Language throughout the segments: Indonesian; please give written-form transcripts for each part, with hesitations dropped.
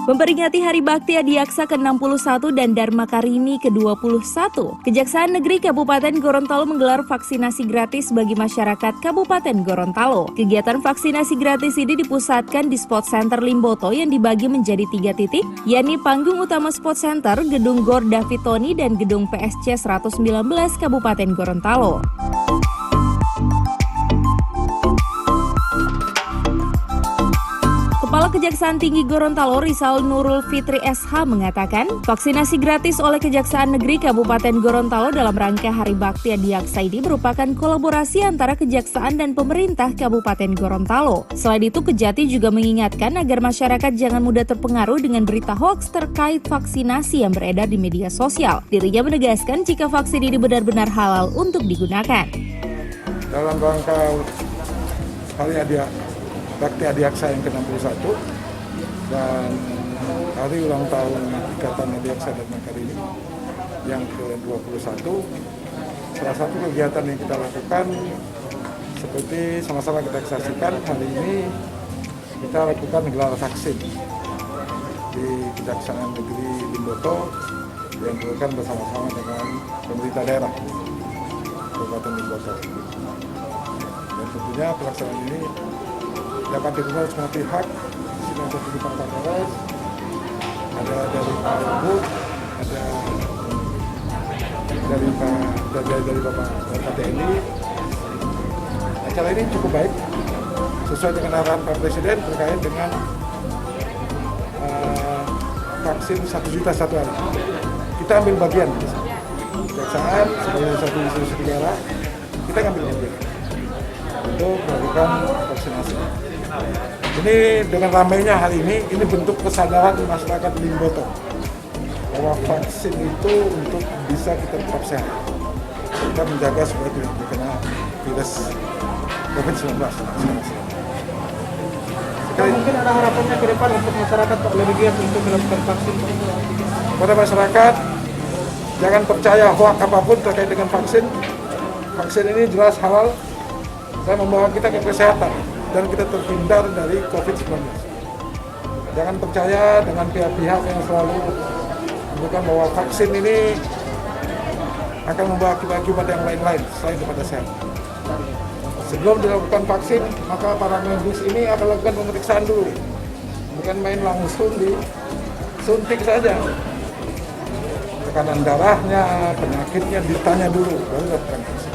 Memperingati Hari Bakti Adiaksa ke-61 dan Dharma Karini ke-21, Kejaksaan Negeri Kabupaten Gorontalo menggelar vaksinasi gratis bagi masyarakat Kabupaten Gorontalo. Kegiatan vaksinasi gratis ini dipusatkan di Sport Center Limboto yang dibagi menjadi 3 titik, yakni Panggung Utama Sport Center, Gedung Gor David Tony, dan Gedung PSC 119 Kabupaten Gorontalo. Kepala Kejaksaan Tinggi Gorontalo Rizal Nurul Fitri SH mengatakan, vaksinasi gratis oleh Kejaksaan Negeri Kabupaten Gorontalo dalam rangka Hari Bakti Adiaksa ini merupakan kolaborasi antara Kejaksaan dan pemerintah Kabupaten Gorontalo. Selain itu, Kejati juga mengingatkan agar masyarakat jangan mudah terpengaruh dengan berita hoaks terkait vaksinasi yang beredar di media sosial. Dirinya menegaskan jika vaksin ini benar-benar halal untuk digunakan. Dalam rangka Hari Bakti Adiaksa yang ke-61 dan hari ulang tahun Ikatan Adiaksa Dharma Karini yang ke-21, salah satu kegiatan yang kita lakukan seperti sama-sama kita saksikan hari ini, kita lakukan gelar vaksin di Kejaksaan Negeri Limboto yang dilakukan bersama-sama dengan pemerintah daerah Kabupaten Limboto. Dan tentunya pelaksanaan ini dapat didengar semua pihak, sini ada dari Pak Kapolres, ada dari Pak Ibu, ada dari Bapak TNI. Acara ini cukup baik, sesuai dengan arahan Pak Presiden terkait dengan vaksin 1 juta satu hari. Kita ambil bagian, Kejaksaan sebagai satu institusi negara, kita ambil bagian untuk melakukan vaksinasi. Ini dengan ramainya hari ini bentuk kesadaran masyarakat Limboto bahwa vaksin itu untuk bisa kita tetap sehat. Kita menjaga supaya tidak terkena virus COVID-19. Mungkin ada harapannya ke depan untuk masyarakat lebih giat untuk melakukan vaksin. Pada masyarakat, jangan percaya hoaks apapun terkait dengan vaksin. Vaksin ini jelas halal dan membawa kita ke kesehatan dan kita terhindar dari COVID-19. Jangan percaya dengan pihak-pihak yang selalu menunjukkan bahwa vaksin ini akan membawa akibat yang lain-lain selain daripada sehat. Sebelum dilakukan vaksin, maka para medis ini akan lakukan pemeriksaan dulu. Bukan main langsung disuntik saja. Tekanan darahnya, penyakitnya ditanya dulu, baru lakukan vaksin.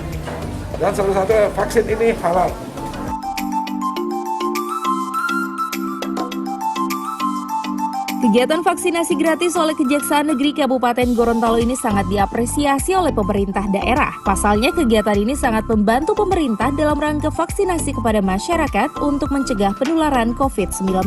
Dan salah satu vaksin ini halal. Kegiatan vaksinasi gratis oleh Kejaksaan Negeri Kabupaten Gorontalo ini sangat diapresiasi oleh pemerintah daerah. Pasalnya, kegiatan ini sangat membantu pemerintah dalam rangka vaksinasi kepada masyarakat untuk mencegah penularan COVID-19.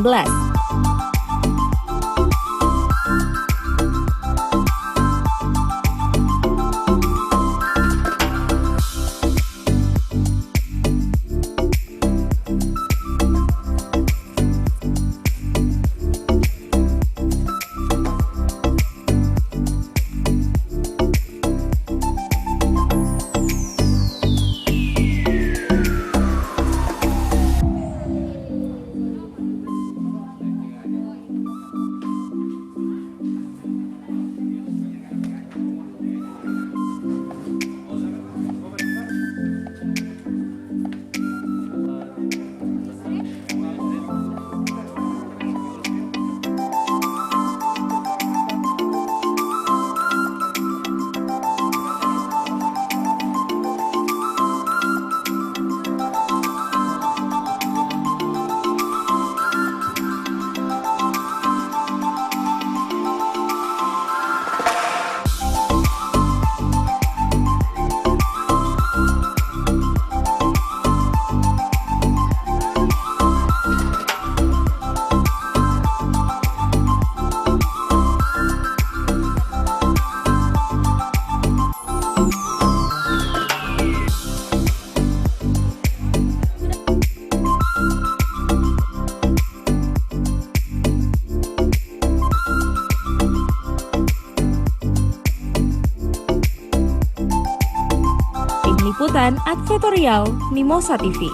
Liputan Advertorial Mimosa TV.